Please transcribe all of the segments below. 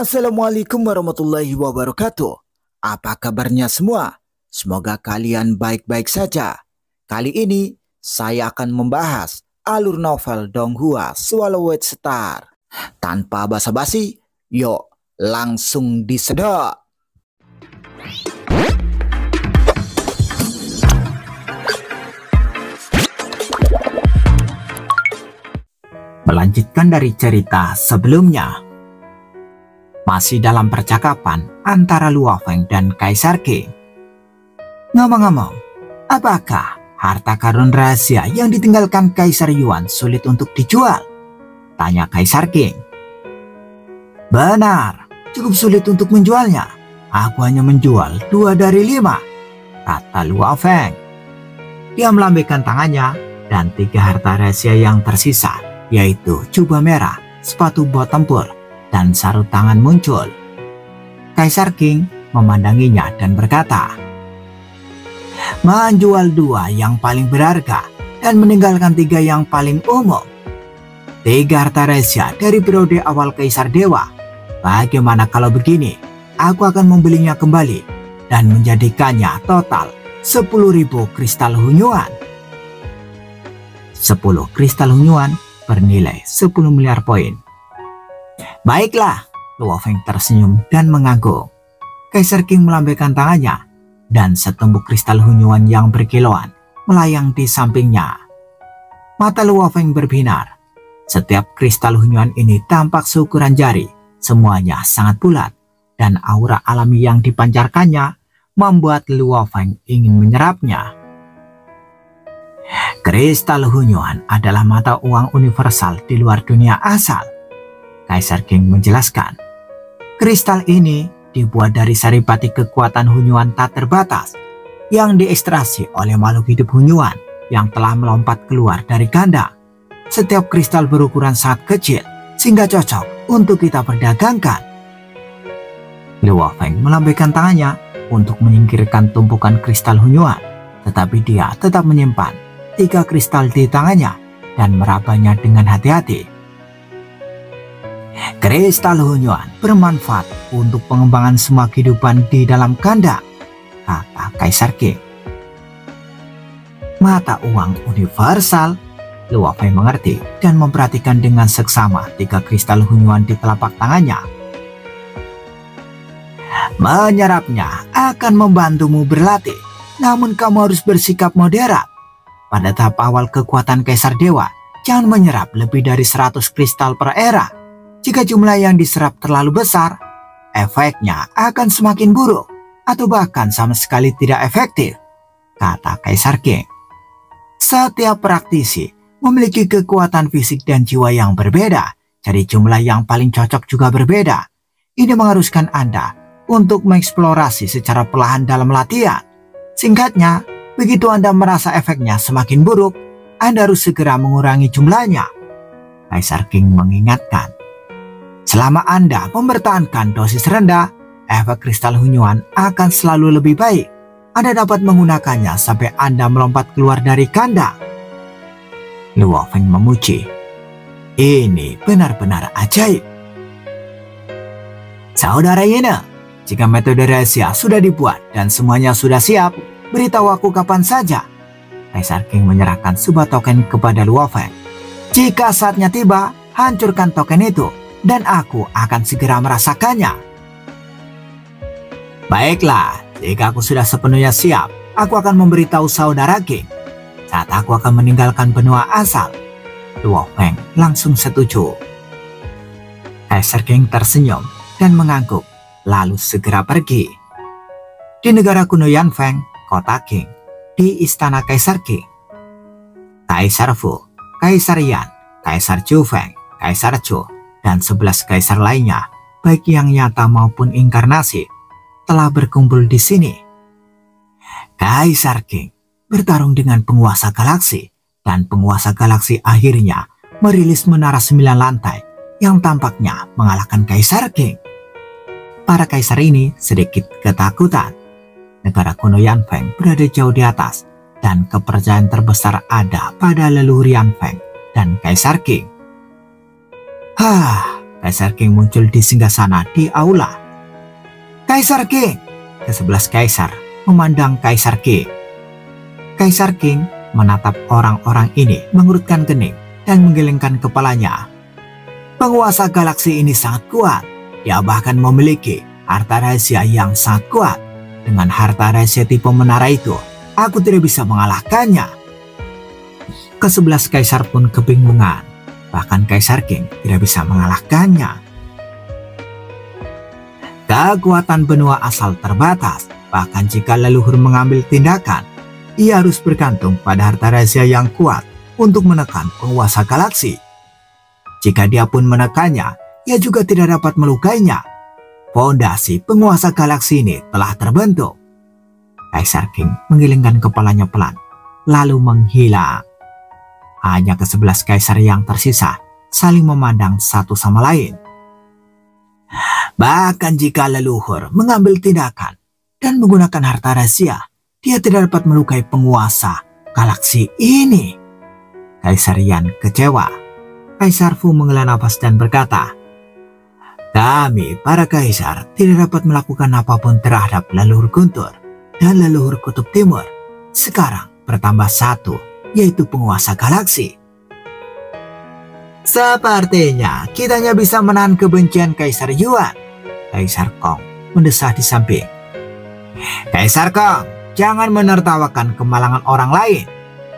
Assalamualaikum warahmatullahi wabarakatuh. Apa kabarnya semua? Semoga kalian baik-baik saja. Kali ini saya akan membahas alur novel Donghua Swallowed Star. Tanpa basa-basi, yuk langsung disedot. Melanjutkan dari cerita sebelumnya. Masih dalam percakapan antara Luo Feng dan Kaisar Qing. Ngomong-ngomong, apakah harta karun rahasia yang ditinggalkan Kaisar Yuan sulit untuk dijual? Tanya Kaisar Qing. Benar, cukup sulit untuk menjualnya. Aku hanya menjual 2 dari 5, kata Luo Feng. Dia melambaikan tangannya dan 3 harta rahasia yang tersisa, yaitu jubah merah, sepatu bot tempur, dan sarung tangan muncul. Kaisar Qing memandanginya dan berkata, menjual 2 yang paling berharga dan meninggalkan 3 yang paling umum. 3 harta rahasia dari periode awal Kaisar Dewa. Bagaimana kalau begini? Aku akan membelinya kembali dan menjadikannya total 10.000 kristal hunyuan. 10 kristal hunyuan bernilai 10 miliar poin. Baiklah, Luo Feng tersenyum dan mengangguk. Kaisar Qing melambaikan tangannya dan setumpuk kristal hunyuan yang berkilauan melayang di sampingnya. Mata Luo Feng berbinar. Setiap kristal hunyuan ini tampak seukuran jari, semuanya sangat bulat, dan aura alami yang dipancarkannya membuat Luo Feng ingin menyerapnya. Kristal hunyuan adalah mata uang universal di luar dunia asal. Kaisar Qing menjelaskan, kristal ini dibuat dari saripati kekuatan hunyuan tak terbatas yang diekstraksi oleh makhluk hidup hunyuan yang telah melompat keluar dari kandang. Setiap kristal berukuran sangat kecil sehingga cocok untuk kita perdagangkan. Luo Feng melambaikan tangannya untuk menyingkirkan tumpukan kristal hunyuan, tetapi dia tetap menyimpan 3 kristal di tangannya dan merabanya dengan hati-hati. Kristal hunyuan bermanfaat untuk pengembangan semua kehidupan di dalam kandang, kata Kaisar Qing. Mata uang universal. Luo Feng mengerti dan memperhatikan dengan seksama 3 kristal hunyuan di telapak tangannya. Menyerapnya akan membantumu berlatih, namun kamu harus bersikap moderat. Pada tahap awal kekuatan Kaisar Dewa, jangan menyerap lebih dari 100 kristal per era. Jika jumlah yang diserap terlalu besar, efeknya akan semakin buruk atau bahkan sama sekali tidak efektif, kata Kaisar Qing. Setiap praktisi memiliki kekuatan fisik dan jiwa yang berbeda, jadi jumlah yang paling cocok juga berbeda. Ini mengharuskan Anda untuk mengeksplorasi secara perlahan dalam latihan. Singkatnya, begitu Anda merasa efeknya semakin buruk, Anda harus segera mengurangi jumlahnya. Kaisar Qing mengingatkan. Selama Anda mempertahankan dosis rendah, efek kristal hunyuan akan selalu lebih baik. Anda dapat menggunakannya sampai Anda melompat keluar dari kandang. Luo Feng memuji. Ini benar-benar ajaib. Saudara Yena, jika metode rahasia sudah dibuat dan semuanya sudah siap, beritahu aku kapan saja. Kaisar Qing menyerahkan sebuah token kepada Luo Feng. Jika saatnya tiba, hancurkan token itu dan aku akan segera merasakannya. Baiklah, jika aku sudah sepenuhnya siap, aku akan memberitahu saudara Qing. Saat aku akan meninggalkan benua asal. Luo Feng langsung setuju. Kaisar Qing tersenyum dan mengangguk, lalu segera pergi. Di negara kuno Yanfeng, kota Qing, di istana Kaisar Qing, Kaisar Fu, Kaisar Yan, Kaisar Zhufeng, Kaisar Zhou, dan 11 kaisar lainnya, baik yang nyata maupun inkarnasi, telah berkumpul di sini. Kaisar Qing bertarung dengan penguasa galaksi, dan penguasa galaksi akhirnya merilis menara 9 lantai yang tampaknya mengalahkan Kaisar Qing. Para kaisar ini sedikit ketakutan. Negara kuno Yanfeng berada jauh di atas, dan kepercayaan terbesar ada pada leluhur Yanfeng dan Kaisar Qing. Kaisar King muncul di singgasana di aula. "Kaisar King!" Ke-11 kaisar memandang Kaisar King. Kaisar King menatap orang-orang ini, mengerutkan kening dan menggelengkan kepalanya. "Penguasa galaksi ini sangat kuat. Dia bahkan memiliki harta rahasia yang sangat kuat. Dengan harta rahasia tipe menara itu, aku tidak bisa mengalahkannya." Ke-11 kaisar pun kebingungan. Bahkan Kaisar King tidak bisa mengalahkannya. Kekuatan benua asal terbatas. Bahkan jika leluhur mengambil tindakan, ia harus bergantung pada harta rahasia yang kuat untuk menekan penguasa galaksi. Jika dia pun menekannya, ia juga tidak dapat melukainya. Fondasi penguasa galaksi ini telah terbentuk. Kaisar King menggelengkan kepalanya pelan, lalu menghilang. Hanya ke-11 kaisar yang tersisa saling memandang satu sama lain. Bahkan jika leluhur mengambil tindakan dan menggunakan harta rahasia, dia tidak dapat melukai penguasa galaksi ini. Kaisar Yan kecewa. Kaisar Fu menghela nafas dan berkata, "Kami, para kaisar, tidak dapat melakukan apapun terhadap leluhur Guntur dan leluhur Kutub Timur. Sekarang bertambah satu, yaitu penguasa galaksi. Sepertinya kita hanya bisa menahan kebencian Kaisar Yuan." Kaisar Kong mendesah di samping. "Kaisar Kong, jangan menertawakan kemalangan orang lain."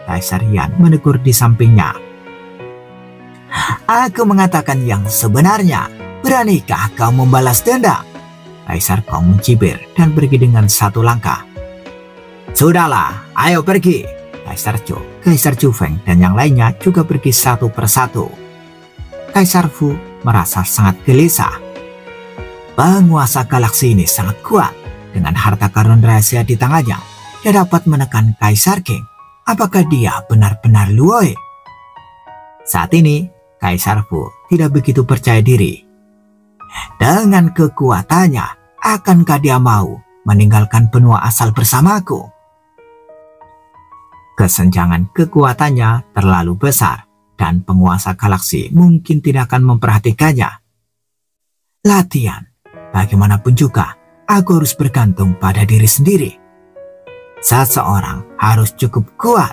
Kaisar Yan menegur di sampingnya. "Aku mengatakan yang sebenarnya. Beranikah kau membalas dendam?" Kaisar Kong mencibir dan pergi dengan satu langkah. "Sudahlah, ayo pergi." Kaisar Zhou, Kaisar Zhu Feng, dan yang lainnya juga pergi satu persatu. Kaisar Fu merasa sangat gelisah. Penguasa galaksi ini sangat kuat. Dengan harta karun rahasia di tangannya, dia dapat menekan Kaisar King. Apakah dia benar-benar luoi? Saat ini, Kaisar Fu tidak begitu percaya diri. Dengan kekuatannya, akankah dia mau meninggalkan benua asal bersamaku? Kesenjangan kekuatannya terlalu besar dan penguasa galaksi mungkin tidak akan memperhatikannya. Latihan, bagaimanapun juga, aku harus bergantung pada diri sendiri. Seseorang harus cukup kuat.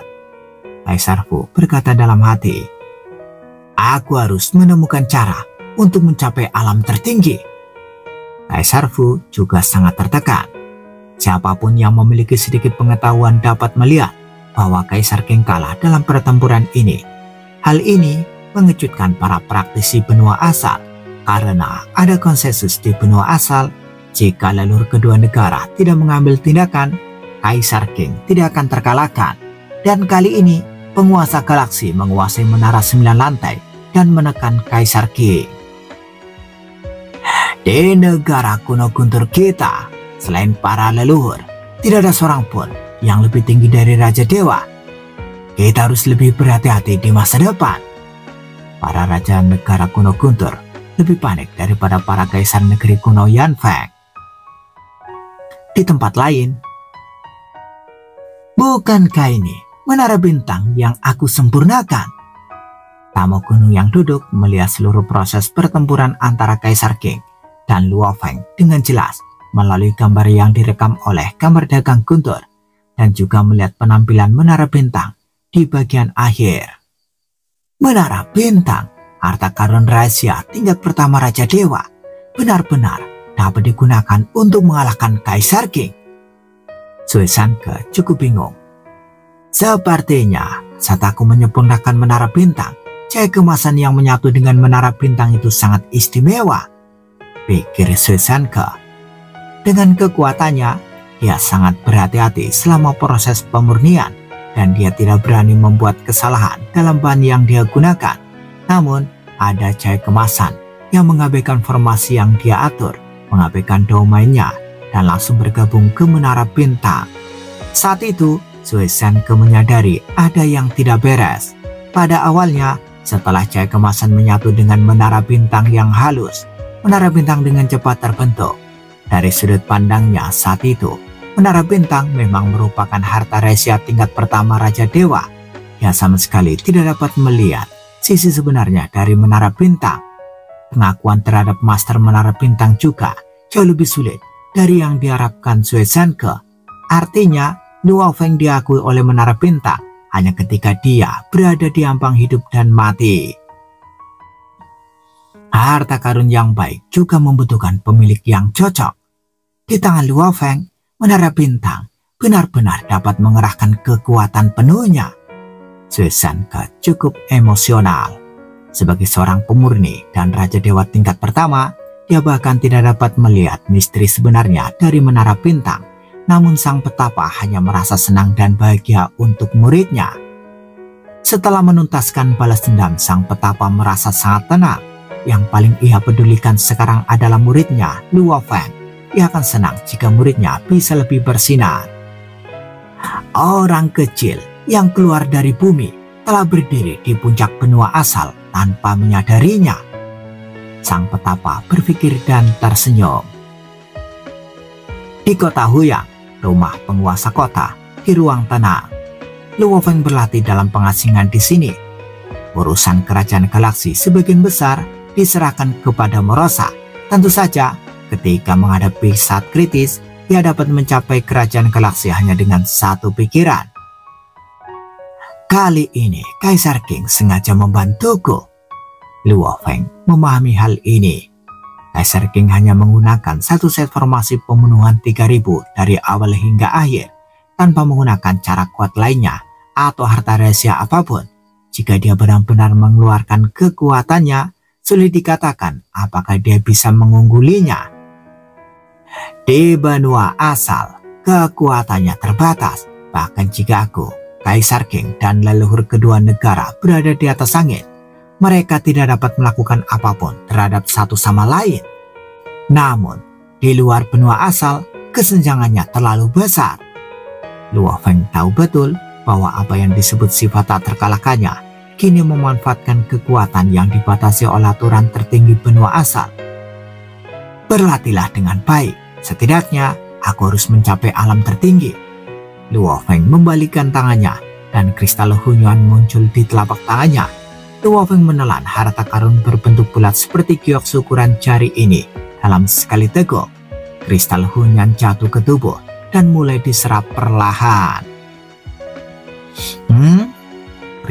Kaisar Fu berkata dalam hati, "Aku harus menemukan cara untuk mencapai alam tertinggi." Kaisar Fu juga sangat tertekan. Siapapun yang memiliki sedikit pengetahuan dapat melihat bahwa Kaisar King kalah dalam pertempuran ini. Hal ini mengejutkan para praktisi benua asal, karena ada konsensus di benua asal, jika leluhur kedua negara tidak mengambil tindakan, Kaisar King tidak akan terkalahkan. Dan kali ini, penguasa galaksi menguasai menara 9 lantai dan menekan Kaisar King. Di negara kuno Guntur kita, selain para leluhur, tidak ada seorang pun yang lebih tinggi dari Raja Dewa. Kita harus lebih berhati-hati di masa depan. Para raja negara kuno Guntur lebih panik daripada para kaisar negeri kuno Yanfeng. Di tempat lain, bukankah ini menara bintang yang aku sempurnakan? Tamu gunung yang duduk melihat seluruh proses pertempuran antara Kaisar King dan Luo Feng dengan jelas melalui gambar yang direkam oleh kamar dagang Guntur, dan juga melihat penampilan menara bintang di bagian akhir. Menara bintang, harta karun rahasia tingkat pertama Raja Dewa, benar-benar dapat digunakan untuk mengalahkan Kaisar King. Sui Sanke cukup bingung. Sepertinya saat aku menyempurnakan menara bintang, cahaya kemasan yang menyatu dengan menara bintang itu sangat istimewa, pikir Sui Sanke. Dengan kekuatannya, dia sangat berhati-hati selama proses pemurnian, dan dia tidak berani membuat kesalahan dalam bahan yang dia gunakan. Namun, ada cahaya kemasan yang mengabaikan formasi yang dia atur, mengabaikan domainnya, dan langsung bergabung ke menara bintang. Saat itu, Sui Sanke menyadari ada yang tidak beres. Pada awalnya, setelah cahaya kemasan menyatu dengan menara bintang yang halus, menara bintang dengan cepat terbentuk. Dari sudut pandangnya saat itu, menara bintang memang merupakan harta rahasia tingkat pertama Raja Dewa. Dia sama sekali tidak dapat melihat sisi sebenarnya dari menara bintang. Pengakuan terhadap Master Menara Bintang juga jauh lebih sulit dari yang diharapkan Sui Zhenke. Artinya, Luo Feng diakui oleh Menara Bintang hanya ketika dia berada di ambang hidup dan mati. Harta karun yang baik juga membutuhkan pemilik yang cocok. Di tangan Luo Feng, Menara Bintang benar-benar dapat mengerahkan kekuatan penuhnya. Sui Zhenke cukup emosional. Sebagai seorang pemurni dan Raja Dewa tingkat pertama, dia bahkan tidak dapat melihat misteri sebenarnya dari Menara Bintang. Namun sang petapa hanya merasa senang dan bahagia untuk muridnya. Setelah menuntaskan balas dendam, sang petapa merasa sangat tenang. Yang paling ia pedulikan sekarang adalah muridnya, Luo Feng. Ia akan senang jika muridnya bisa lebih bersinar. Orang kecil yang keluar dari bumi telah berdiri di puncak benua asal tanpa menyadarinya. Sang petapa berpikir dan tersenyum. Di kota Huyang, rumah penguasa kota, di ruang tenang, Luo Feng berlatih dalam pengasingan di sini. Urusan kerajaan galaksi sebagian besar diserahkan kepada Morosa. Tentu saja, ketika menghadapi saat kritis, ia dapat mencapai kerajaan galaksi hanya dengan satu pikiran. Kali ini Kaisar King sengaja membantuku. Luo Feng memahami hal ini. Kaisar King hanya menggunakan satu set formasi pembunuhan 3000 dari awal hingga akhir, tanpa menggunakan cara kuat lainnya atau harta rahasia apapun. Jika dia benar-benar mengeluarkan kekuatannya, sulit dikatakan apakah dia bisa mengunggulinya. Di benua asal, kekuatannya terbatas. Bahkan jika aku, Kaisar King dan leluhur kedua negara berada di atas angin, mereka tidak dapat melakukan apapun terhadap satu sama lain. Namun, di luar benua asal, kesenjangannya terlalu besar. Luo Feng tahu betul bahwa apa yang disebut sifat tak terkalahkannya kini memanfaatkan kekuatan yang dibatasi oleh aturan tertinggi benua asal. Berlatihlah dengan baik, setidaknya aku harus mencapai alam tertinggi. Luo Feng membalikkan tangannya dan kristal Hunyuan muncul di telapak tangannya. Luo Feng menelan harta karun berbentuk bulat seperti giok ukuran jari ini. Dalam sekali teguk, kristal Hunyuan jatuh ke tubuh dan mulai diserap perlahan.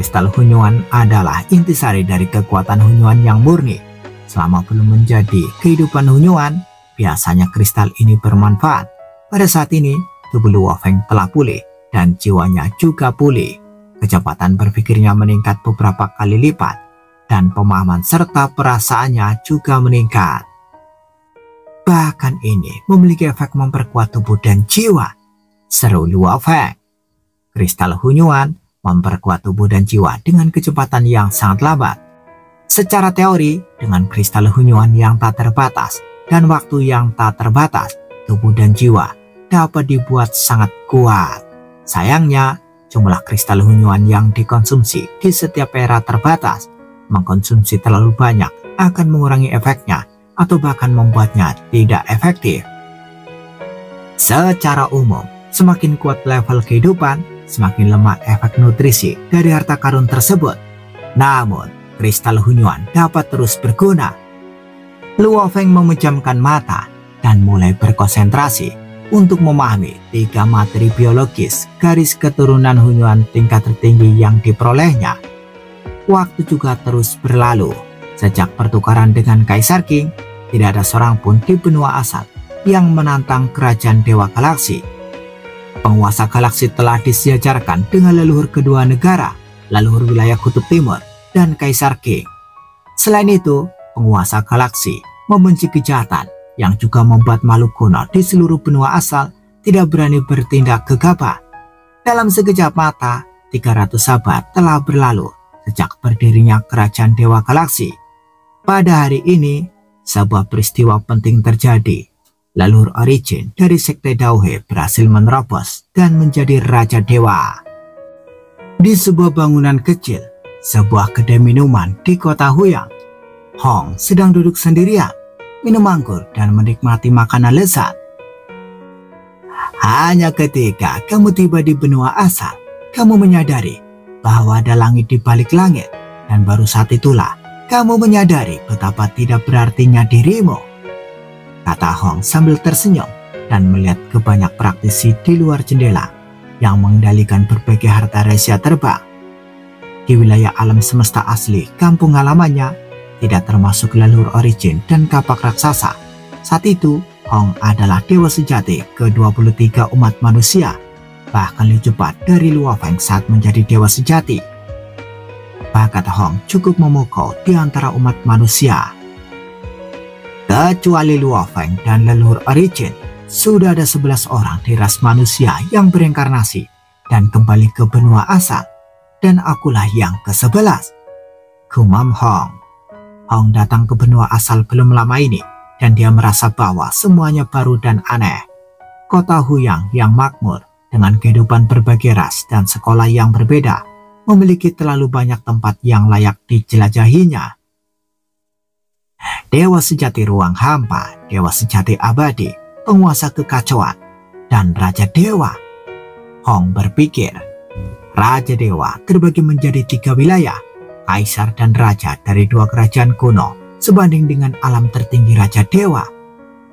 Kristal Hunyuan adalah intisari dari kekuatan Hunyuan yang murni. Selama belum menjadi kehidupan Hunyuan, biasanya kristal ini bermanfaat. Pada saat ini, tubuh Luo Feng telah pulih dan jiwanya juga pulih. Kecepatan berpikirnya meningkat beberapa kali lipat dan pemahaman serta perasaannya juga meningkat. Bahkan ini memiliki efek memperkuat tubuh dan jiwa, seru Luo Feng. Kristal Hunyuan memperkuat tubuh dan jiwa dengan kecepatan yang sangat lambat. Secara teori, dengan kristal Hunyuan yang tak terbatas dan waktu yang tak terbatas, tubuh dan jiwa dapat dibuat sangat kuat. Sayangnya, jumlah kristal Hunyuan yang dikonsumsi di setiap era terbatas. Mengkonsumsi terlalu banyak akan mengurangi efeknya atau bahkan membuatnya tidak efektif. Secara umum, semakin kuat level kehidupan, semakin lemah efek nutrisi dari harta karun tersebut. Namun, kristal Hunyuan dapat terus berguna. Luo Feng memejamkan mata dan mulai berkonsentrasi untuk memahami 3 materi biologis garis keturunan Hunyuan tingkat tertinggi yang diperolehnya. Waktu juga terus berlalu. Sejak pertukaran dengan Kaisar King, tidak ada seorang pun di benua asal yang menantang kerajaan Dewa Galaksi. Penguasa galaksi telah disejajarkan dengan leluhur kedua negara, leluhur wilayah Kutub Timur, dan Kaisar King. Selain itu, penguasa galaksi membenci kejahatan yang juga membuat makhluk kuno di seluruh benua asal tidak berani bertindak gegabah. Dalam sekejap mata, 300 abad telah berlalu sejak berdirinya kerajaan Dewa Galaksi. Pada hari ini, sebuah peristiwa penting terjadi. Leluhur Origin dari Sekte Daohe berhasil menerobos dan menjadi Raja Dewa. Di sebuah bangunan kecil, sebuah kedai minuman di kota Huyang, Hong sedang duduk sendirian, minum anggur dan menikmati makanan lezat. Hanya ketika kamu tiba di benua asal, kamu menyadari bahwa ada langit di balik langit, dan baru saat itulah kamu menyadari betapa tidak berartinya dirimu, kata Hong sambil tersenyum dan melihat ke banyak praktisi di luar jendela yang mengendalikan berbagai harta rahasia terbang. Di wilayah alam semesta asli kampung halamannya, tidak termasuk leluhur origin dan kapak raksasa. Saat itu, Hong adalah dewa sejati ke-23 umat manusia, bahkan lebih cepat dari Luo Feng saat menjadi dewa sejati. Bakat Hong cukup memukau di antara umat manusia. Kecuali Luo Feng dan leluhur origin, sudah ada 11 orang di ras manusia yang bereinkarnasi dan kembali ke benua asal, dan akulah yang ke-11. Gumam Hong. Hong datang ke benua asal belum lama ini, dan dia merasa bahwa semuanya baru dan aneh. Kota Huyang yang makmur, dengan kehidupan berbagai ras dan sekolah yang berbeda, memiliki terlalu banyak tempat yang layak dijelajahinya. Dewa sejati ruang hampa, dewa sejati abadi, penguasa kekacauan, dan Raja Dewa. Hong berpikir, Raja Dewa terbagi menjadi 3 wilayah, Kaisar dan Raja dari 2 kerajaan kuno, sebanding dengan alam tertinggi Raja Dewa.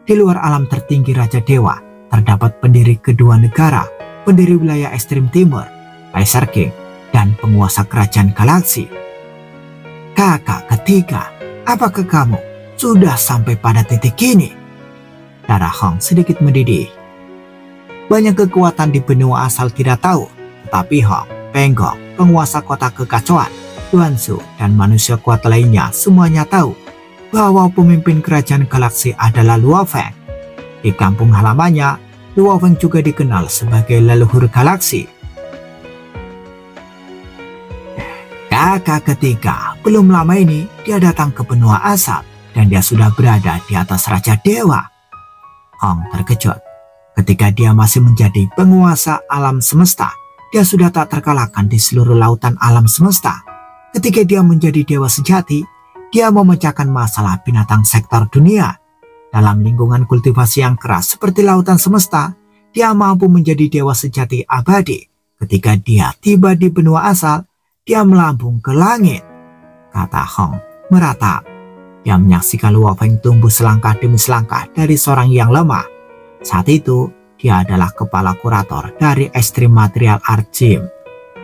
Di luar alam tertinggi Raja Dewa, terdapat pendiri kedua negara, pendiri wilayah ekstrem timur, Kaisar King, dan penguasa kerajaan galaksi. Kakak ketiga, apakah kamu sudah sampai pada titik ini? Darah Hong sedikit mendidih. Banyak kekuatan di benua asal tidak tahu, tetapi Hong, Penggong, penguasa kota kekacauan, Duansu, dan manusia kuat lainnya semuanya tahu bahwa pemimpin kerajaan galaksi adalah Luo Feng. Di kampung halamannya, Luo Feng juga dikenal sebagai leluhur galaksi. Kakak ketiga, belum lama ini dia datang ke benua asal dan dia sudah berada di atas Raja Dewa. Hong terkejut. Ketika dia masih menjadi penguasa alam semesta, dia sudah tak terkalahkan di seluruh lautan alam semesta. Ketika dia menjadi dewa sejati, dia memecahkan masalah binatang sektor dunia. Dalam lingkungan kultivasi yang keras seperti lautan semesta, dia mampu menjadi dewa sejati abadi. Ketika dia tiba di benua asal, dia melambung ke langit, kata Hong meratap. Dia menyaksikan Luo Feng tumbuh selangkah demi selangkah dari seorang yang lemah. Saat itu, dia adalah kepala kurator dari Extreme Material Art Gym.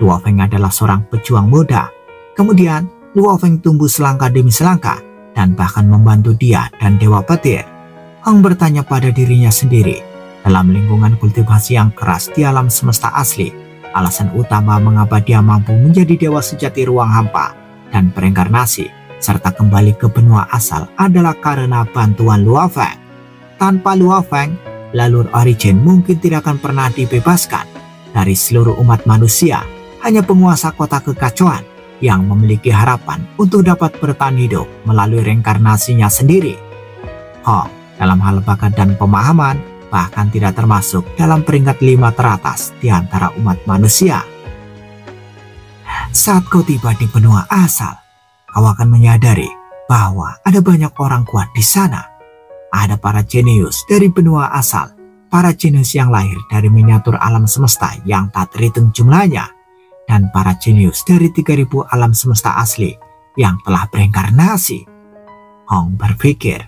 Luo Feng adalah seorang pejuang muda. Kemudian, Luo Feng tumbuh selangkah demi selangkah dan bahkan membantu dia dan Dewa Petir. Hong bertanya pada dirinya sendiri, dalam lingkungan kultivasi yang keras di alam semesta asli, alasan utama mengapa dia mampu menjadi dewa sejati ruang hampa dan bereinkarnasi serta kembali ke benua asal adalah karena bantuan Luo Feng. Tanpa Luo Feng, leluhur origin mungkin tidak akan pernah dibebaskan. Dari seluruh umat manusia, hanya penguasa kota kekacauan yang memiliki harapan untuk dapat bertahan hidup melalui reinkarnasinya sendiri. Hong, dalam hal bakat dan pemahaman, bahkan tidak termasuk dalam peringkat 5 teratas di antara umat manusia. Saat kau tiba di benua asal, kau akan menyadari bahwa ada banyak orang kuat di sana. Ada para jenius dari benua asal, para jenius yang lahir dari miniatur alam semesta yang tak terhitung jumlahnya, dan para jenius dari 3000 alam semesta asli yang telah bereinkarnasi. Hong berpikir,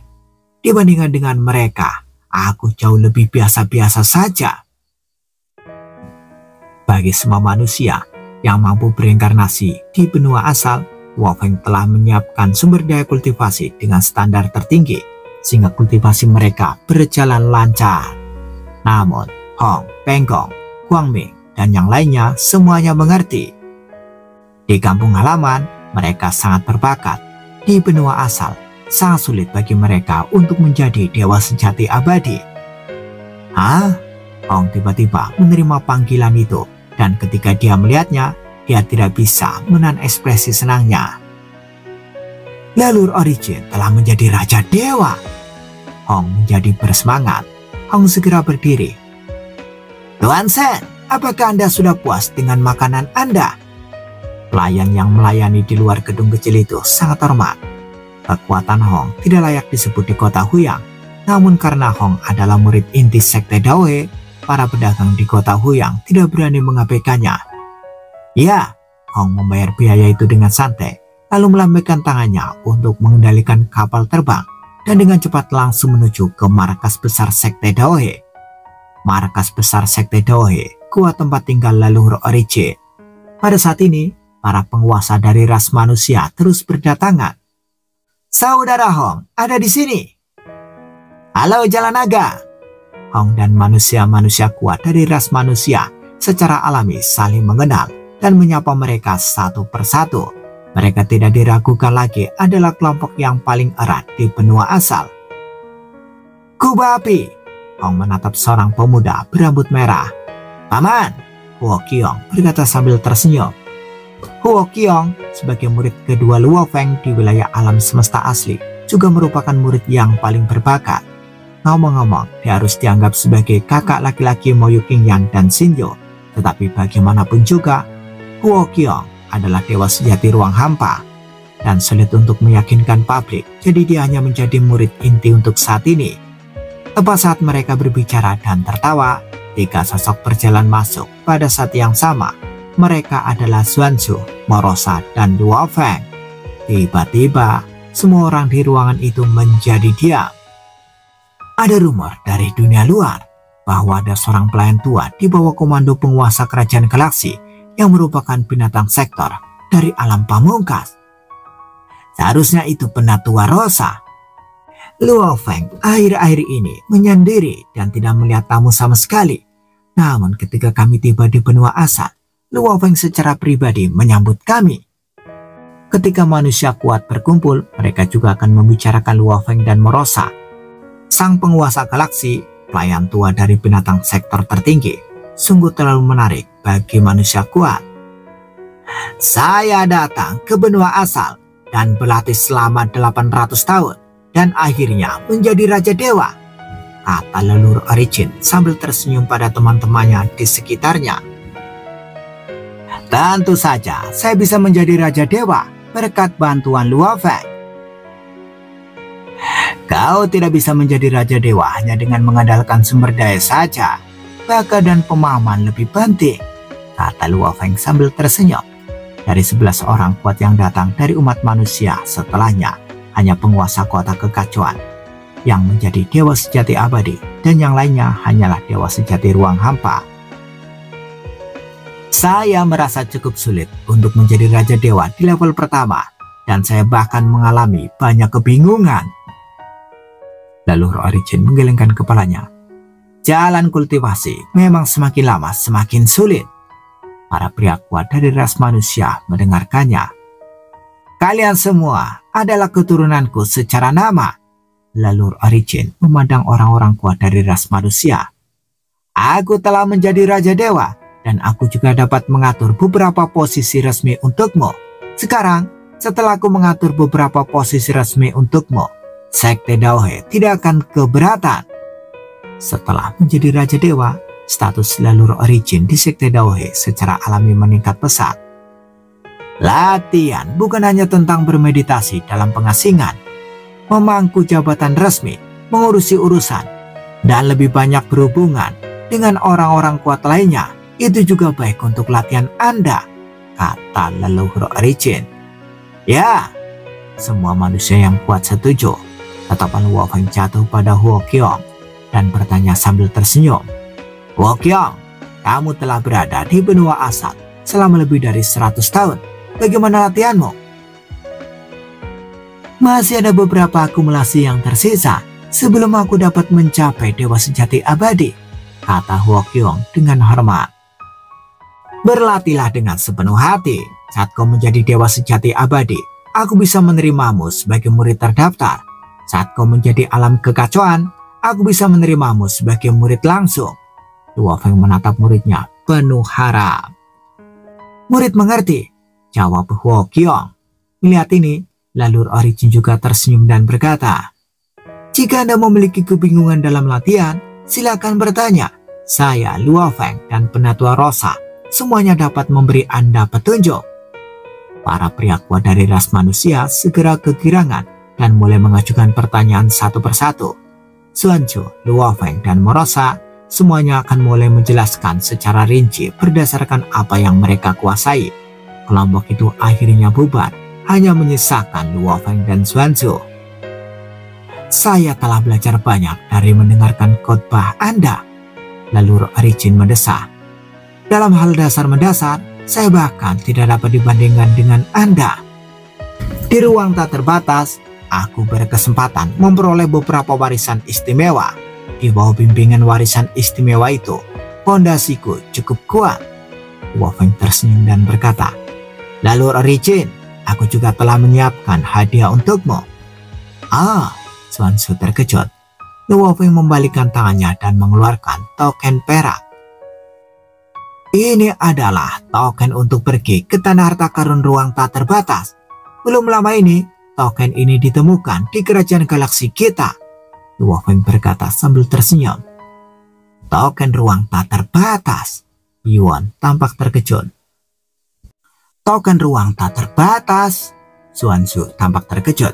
dibandingkan dengan mereka, aku jauh lebih biasa-biasa saja. Bagi semua manusia yang mampu bereinkarnasi di benua asal, Luo Feng telah menyiapkan sumber daya kultivasi dengan standar tertinggi, sehingga kultivasi mereka berjalan lancar. Namun, Hong, Penggong, Guangming, dan yang lainnya semuanya mengerti. Di kampung halaman, mereka sangat berbakat. Di benua asal, sangat sulit bagi mereka untuk menjadi dewa sejati abadi. Hah? Hong tiba-tiba menerima panggilan itu, dan ketika dia melihatnya, dia tidak bisa menahan ekspresi senangnya. Leluhur origin telah menjadi Raja Dewa. Hong menjadi bersemangat. Hong segera berdiri. Tuan Sen, apakah Anda sudah puas dengan makanan Anda? Pelayan yang melayani di luar gedung kecil itu sangat hormat. Kekuatan Hong tidak layak disebut di kota Huyang. Namun karena Hong adalah murid inti sekte Daohe, para pedagang di kota Huyang tidak berani mengabaikannya. Ya, Hong membayar biaya itu dengan santai, lalu melambaikan tangannya untuk mengendalikan kapal terbang dan dengan cepat langsung menuju ke markas besar Sekte Daohe. Markas besar Sekte Daohe, gua tempat tinggal leluhur Origin. Pada saat ini, para penguasa dari ras manusia terus berdatangan. Saudara Hong ada di sini. Halo Jalan Naga. Hong dan manusia-manusia kuat dari ras manusia secara alami saling mengenal dan menyapa mereka satu persatu. Mereka tidak diragukan lagi adalah kelompok yang paling erat di benua asal. Kubah api. Hong menatap seorang pemuda berambut merah. Paman, Huo Qiong berkata sambil tersenyum. Huo Qiong sebagai murid kedua Luo Feng di wilayah alam semesta asli juga merupakan murid yang paling berbakat. Ngomong-ngomong, dia harus dianggap sebagai kakak laki-laki Mo Yuqingyan dan Xinyo. Tetapi bagaimanapun juga, Huo Qiong adalah dewa sejati ruang hampa dan sulit untuk meyakinkan publik, jadi dia hanya menjadi murid inti untuk saat ini. Tepat saat mereka berbicara dan tertawa, tiga sosok berjalan masuk pada saat yang sama. Mereka adalah Xuanzhu, Morosa, dan Luo Feng. Tiba-tiba, semua orang di ruangan itu menjadi diam. Ada rumor dari dunia luar bahwa ada seorang pelayan tua di bawah komando penguasa kerajaan galaksi yang merupakan binatang sektor dari alam pamungkas. Seharusnya itu Penatua Rosa. Luo Feng akhir-akhir ini menyendiri dan tidak melihat tamu sama sekali. Namun ketika kami tiba di benua asal, Luo Feng secara pribadi menyambut kami. Ketika manusia kuat berkumpul, mereka juga akan membicarakan Luo Feng dan Morosa, sang penguasa galaksi, pelayan tua dari binatang sektor tertinggi. Sungguh terlalu menarik bagi manusia kuat. Saya datang ke benua asal dan berlatih selama 800 tahun. Dan akhirnya menjadi Raja Dewa, kata leluhur Origin sambil tersenyum pada teman-temannya di sekitarnya. Tentu saja saya bisa menjadi Raja Dewa berkat bantuan Luo Feng. Kau tidak bisa menjadi Raja Dewa hanya dengan mengandalkan sumber daya saja. Bakat dan pemahaman lebih penting, kata Luo Feng sambil tersenyum. Dari 11 orang kuat yang datang dari umat manusia setelahnya, hanya penguasa kota kekacauan yang menjadi dewa sejati abadi dan yang lainnya hanyalah dewa sejati ruang hampa. Saya merasa cukup sulit untuk menjadi Raja Dewa di level pertama dan saya bahkan mengalami banyak kebingungan. Leluhur Origin menggelengkan kepalanya. Jalan kultivasi memang semakin lama semakin sulit. Para pria kuat dari ras manusia mendengarkannya. Kalian semua adalah keturunanku secara nama. Leluhur Origin memandang orang-orang kuat dari ras manusia. Aku telah menjadi Raja Dewa dan aku juga dapat mengatur beberapa posisi resmi untukmu. Sekarang, setelah aku mengatur beberapa posisi resmi untukmu, Sekte Daohe tidak akan keberatan. Setelah menjadi Raja Dewa, status leluhur Origin di Sekte Daohe secara alami meningkat pesat. Latihan bukan hanya tentang bermeditasi dalam pengasingan, memangku jabatan resmi, mengurusi urusan, dan lebih banyak berhubungan dengan orang-orang kuat lainnya. Itu juga baik untuk latihan Anda, kata leluhur Origin. Ya, semua manusia yang kuat setuju. Tatapan Luo Feng jatuh pada Huo Qiong dan bertanya sambil tersenyum. Huo Qiong, kamu telah berada di benua asal selama lebih dari 100 tahun. Bagaimana latihanmu? Masih ada beberapa akumulasi yang tersisa sebelum aku dapat mencapai dewa sejati abadi, kata Huo Qiong dengan hormat. Berlatihlah dengan sepenuh hati. Saat kau menjadi dewa sejati abadi, aku bisa menerimamu sebagai murid terdaftar. Saat kau menjadi alam kekacauan, aku bisa menerimamu sebagai murid langsung. Luo Feng menatap muridnya penuh harap. Murid mengerti, jawab Huo Qiong. Melihat ini, leluhur Origin juga tersenyum dan berkata, jika Anda memiliki kebingungan dalam latihan, silakan bertanya. Saya, Luo Feng, dan Penatua Rosa, semuanya dapat memberi Anda petunjuk. Para pria kuat dari ras manusia segera kegirangan dan mulai mengajukan pertanyaan satu persatu. Xuanzhu, Luo Feng, dan Morosa semuanya akan mulai menjelaskan secara rinci berdasarkan apa yang mereka kuasai. Kelompok itu akhirnya bubar hanya menyisakan Luo Feng dan Xuanzu. Saya telah belajar banyak dari mendengarkan khotbah Anda, lalu Origin mendesah. Dalam hal dasar mendasar, saya bahkan tidak dapat dibandingkan dengan Anda. Di ruang tak terbatas, aku berkesempatan memperoleh beberapa warisan istimewa. Di bawah bimbingan warisan istimewa itu, fondasiku cukup kuat. Luo Feng tersenyum dan berkata, "Lalu Origin, aku juga telah menyiapkan hadiah untukmu." Ah, Xuanzu terkejut. Luo Feng membalikkan tangannya dan mengeluarkan token perak. Ini adalah token untuk pergi ke tanah harta karun ruang tak terbatas. Belum lama ini, token ini ditemukan di kerajaan galaksi kita. Luo Feng berkata sambil tersenyum. Token ruang tak terbatas. Yuan tampak terkejut. Token ruang tak terbatas. Xuanzu tampak terkejut.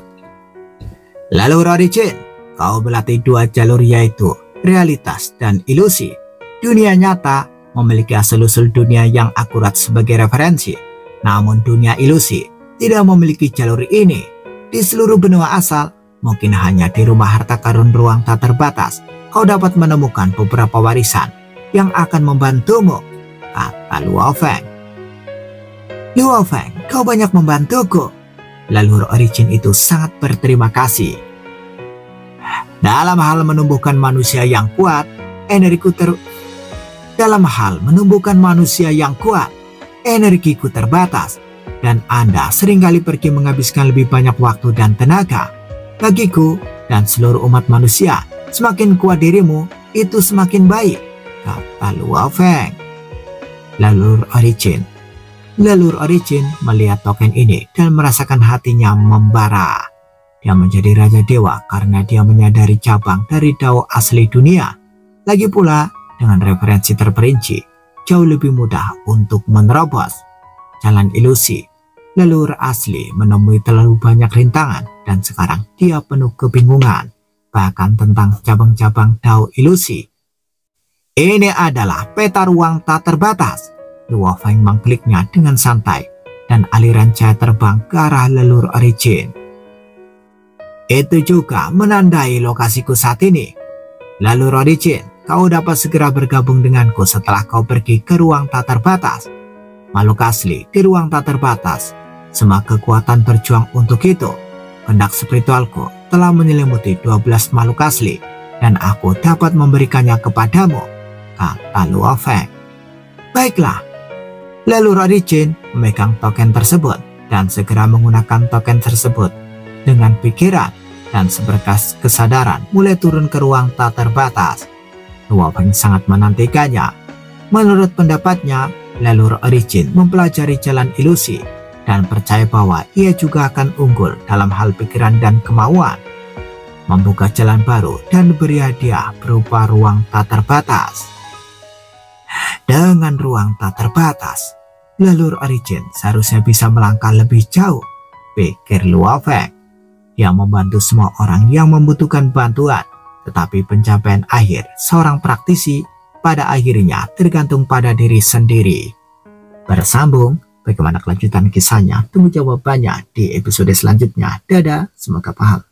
Lalu Origin, kau berlatih dua jalur yaitu realitas dan ilusi. Dunia nyata memiliki asal-usul dunia yang akurat sebagai referensi. Namun dunia ilusi tidak memiliki jalur ini. Di seluruh benua asal, mungkin hanya di rumah harta karun ruang tak terbatas, kau dapat menemukan beberapa warisan yang akan membantumu, kata Luo Feng. Luo Feng, kau banyak membantuku. Lalu Origin itu sangat berterima kasih. Dalam hal menumbuhkan manusia yang kuat, energiku terbatas, dan Anda seringkali pergi menghabiskan lebih banyak waktu dan tenaga. Bagiku dan seluruh umat manusia, semakin kuat dirimu, itu semakin baik, kata Luo Feng. Lalu Origin melihat token ini dan merasakan hatinya membara. Dia menjadi Raja Dewa karena dia menyadari cabang dari Dao asli dunia. Lagi pula, dengan referensi terperinci, jauh lebih mudah untuk menerobos jalan ilusi. Leluhur asli menemui terlalu banyak rintangan dan sekarang dia penuh kebingungan, bahkan tentang cabang-cabang Dao ilusi. Ini adalah peta ruang tak terbatas. Luo Feng mengkliknya dengan santai dan aliran cahaya terbang ke arah leluhur Origin. Itu juga menandai lokasiku saat ini. Lalu Origin, kau dapat segera bergabung denganku setelah kau pergi ke ruang tak terbatas. Makhluk asli di ruang tak terbatas, semua kekuatan berjuang untuk itu. Kehendak spiritualku telah menyelimuti 12 makhluk asli dan aku dapat memberikannya kepadamu, kata Luo Feng. Baiklah. Lalu Origin memegang token tersebut dan segera menggunakan token tersebut dengan pikiran dan seberkas kesadaran mulai turun ke ruang tak terbatas. Luo Feng sangat menantikannya. Menurut pendapatnya, leluhur Origin mempelajari jalan ilusi dan percaya bahwa ia juga akan unggul dalam hal pikiran dan kemauan, membuka jalan baru dan beri hadiah berupa ruang tak terbatas. Dengan ruang tak terbatas, leluhur Origin seharusnya bisa melangkah lebih jauh, pikir Luo Feng. Dia membantu semua orang yang membutuhkan bantuan, tetapi pencapaian akhir seorang praktisi pada akhirnya tergantung pada diri sendiri. Bersambung, bagaimana kelanjutan kisahnya? Tunggu jawabannya di episode selanjutnya. Dadah, semoga paham.